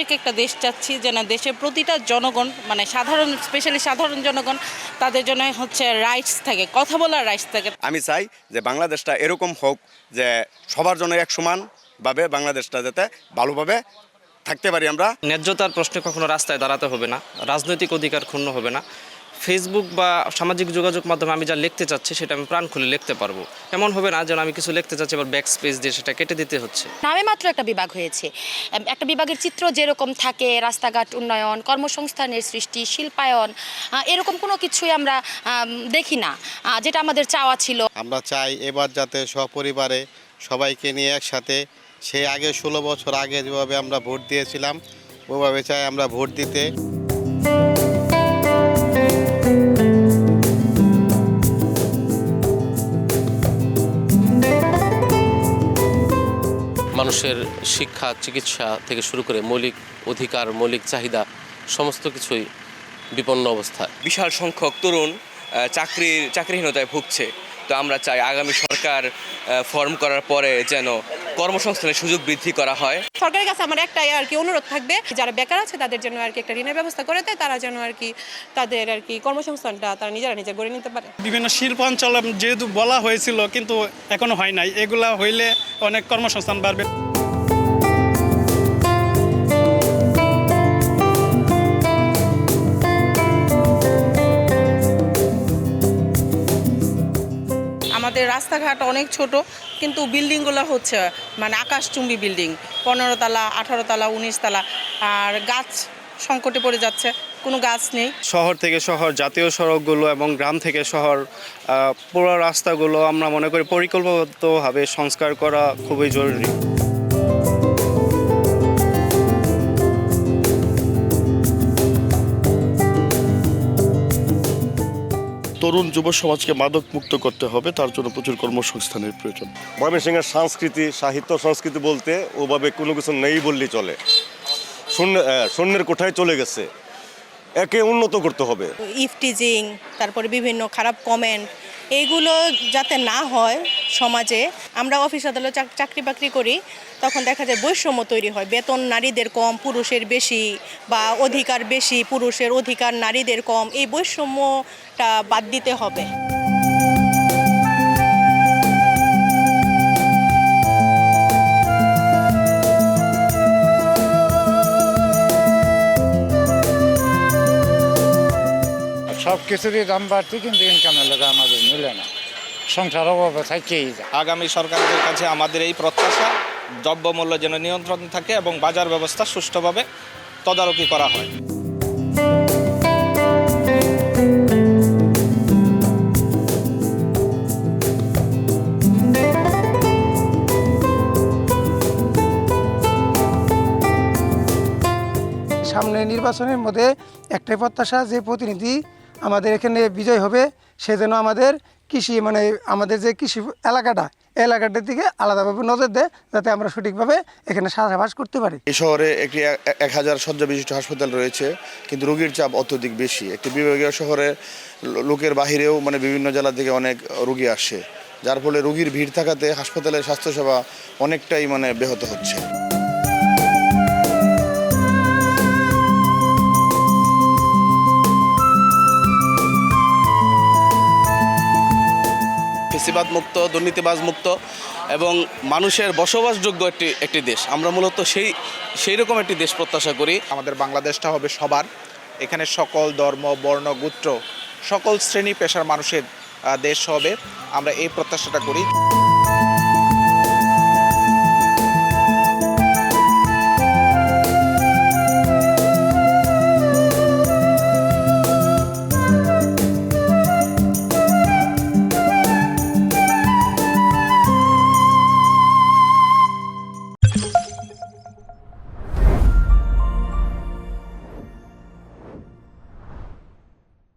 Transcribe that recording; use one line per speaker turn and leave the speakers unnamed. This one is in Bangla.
গণতান্ত্রিক একটা দেশ চাচ্ছি, যেন দেশের প্রতিটা জনগণ মানে সাধারণ স্পেশালি সাধারণ জনগণ তাদের জন্য হচ্ছে রাইটস থাকে, কথা বলার রাইটস থাকে।
আমি চাই যে বাংলাদেশটা এরকম হোক যে সবার জন্য এক সমানভাবে বাংলাদেশটা যাতে ভালোভাবে থাকতে পারি আমরা।
ন্যায্যতার প্রশ্নে কখনো রাস্তায় দাঁড়াতে হবে না, রাজনৈতিক অধিকার ক্ষুণ্ণ হবে না। ফেসবুক বা সামাজিক যোগাযোগ মাধ্যমে আমি যা লিখতে চাচ্ছি সেটা আমি প্রাণ খুলে লিখতে পারবো। এমন হবে না যেন আমি কিছু লিখতে চাচ্ছি এবার ব্যাক স্পেস দিয়ে সেটা কেটে দিতে হচ্ছে।
নামে মাত্র একটা বিভাগ হয়েছে, একটা বিভাগের চিত্র যেরকম থাকে, রাস্তাঘাট উন্নয়ন, কর্মসংস্থানের সৃষ্টি, শিল্পায়ন, এরকম কোনো কিছুই আমরা দেখি না, যেটা আমাদের চাওয়া ছিল।
আমরা চাই এবার যাতে সপরিবারে সবাইকে নিয়ে একসাথে সেই আগে 16 বছর আগে যেভাবে আমরা ভোট দিয়েছিলাম ওভাবে চাই আমরা ভোট দিতে।
মানুষের শিক্ষা, চিকিৎসা থেকে শুরু করে মৌলিক অধিকার, মৌলিক চাহিদা সমস্ত কিছুই বিপন্ন অবস্থায়।
বিশাল সংখ্যক তরুণ চাকরিহীনতায় ভুগছে। তো আমরা চাই আগামী সরকার ফর্ম করার পরে যেন কর্মসংস্থানের সুযোগ বৃদ্ধি করা হয়।
সরকারের কাছে আমার একটাই অনুরোধ থাকবে, যারা বেকার আছে তাদের জন্য একটা ঋণের ব্যবস্থা করে দেয়, তারা যেন তাদের কর্মসংস্থানটা তারা নিজেরা গড়ে নিতে পারে।
বিভিন্ন শিল্পাঞ্চল যেহেতু বলা হয়েছিল কিন্তু এখনো হয় নাই, এগুলা হইলে অনেক কর্মসংস্থান বাড়বে।
আমাদের রাস্তাঘাট অনেক ছোট, কিন্তু বিল্ডিংগুলো হচ্ছে মানে আকাশচুম্বী বিল্ডিং, 15 তালা, 18 তালা, 19 তালা, আর গাছ সংকটে পড়ে যাচ্ছে, কোনো গাছ নেই।
শহর থেকে শহর, জাতীয় সড়কগুলো এবং গ্রাম থেকে শহর, পুরো রাস্তাগুলো আমরা মনে করি পরিকল্পিতভাবে সংস্কার করা খুবই জরুরি।
তরুণ যুব সমাজকে মাদক মুক্ত করতে হবে, তার জন্য প্রচুর কর্মসংস্থানের প্রয়োজন।
ময়মনসিংহের সংস্কৃতি, সাহিত্য সংস্কৃতি বলতে ওভাবে কোনো কিছু নেই বললেই চলে, শূন্যের কোঠায় চলে গেছে, একে উন্নত করতে হবে।
ইফটিজিং, তারপরে বিভিন্ন খারাপ কমেন্ট, এইগুলো যাতে না হয় সমাজে। আমরা অফিস আদালত চাকরি বাকরি করি, তখন দেখা যায় বৈষম্য তৈরি হয়, বেতন নারীদের কম, পুরুষের বেশি, বা অধিকার বেশি, পুরুষের অধিকার নারীদের কম। এই বৈষম্যটা বাদ দিতে হবে।
সব কিছুরই দাম বাড়তি, কিন্তু ইনকামের লোক আমাদের মিলে না, সংসার অভাবে থাকেই যায়।
আগামী সরকারের কাছে আমাদের এই প্রত্যাশা, দ্রব্যমূল্য যেন নিয়ন্ত্রণ থাকে এবং বাজার ব্যবস্থা সুষ্ঠুভাবে তদারকি করা হয়।
সামনে নির্বাচনের মধ্যে একটাই প্রত্যাশা, যে প্রতিনিধি আমাদের এখানে বিজয় হবে সে যেন আমাদের কৃষি মানে আমাদের যে কৃষি এলাকাটার দিকে আলাদাভাবে নজর দেয়, যাতে আমরা সঠিকভাবে এখানে চাষাবাস করতে পারি।
এই শহরে একটি 1000 শয্যা বিশিষ্ট হাসপাতাল রয়েছে, কিন্তু রোগীর চাপ অত্যধিক বেশি। একটি বিভাগীয় শহরে লোকের বাহিরেও মানে বিভিন্ন জেলা থেকে অনেক রোগী আসে, যার ফলে রোগীর ভিড় থাকাতে হাসপাতালের স্বাস্থ্যসেবা অনেকটাই মানে ব্যাহত হচ্ছে।
ফেসিবাদ মুক্ত, দুর্নীতিবাজ মুক্ত এবং মানুষের বসবাসযোগ্য একটি দেশ, আমরা মূলত সেই রকম একটি দেশ প্রত্যাশা করি।
আমাদের বাংলাদেশটা হবে সবার, এখানে সকল ধর্ম, বর্ণ, গোত্র, সকল শ্রেণী পেশার মানুষের দেশ হবে, আমরা এই প্রত্যাশাটা করি।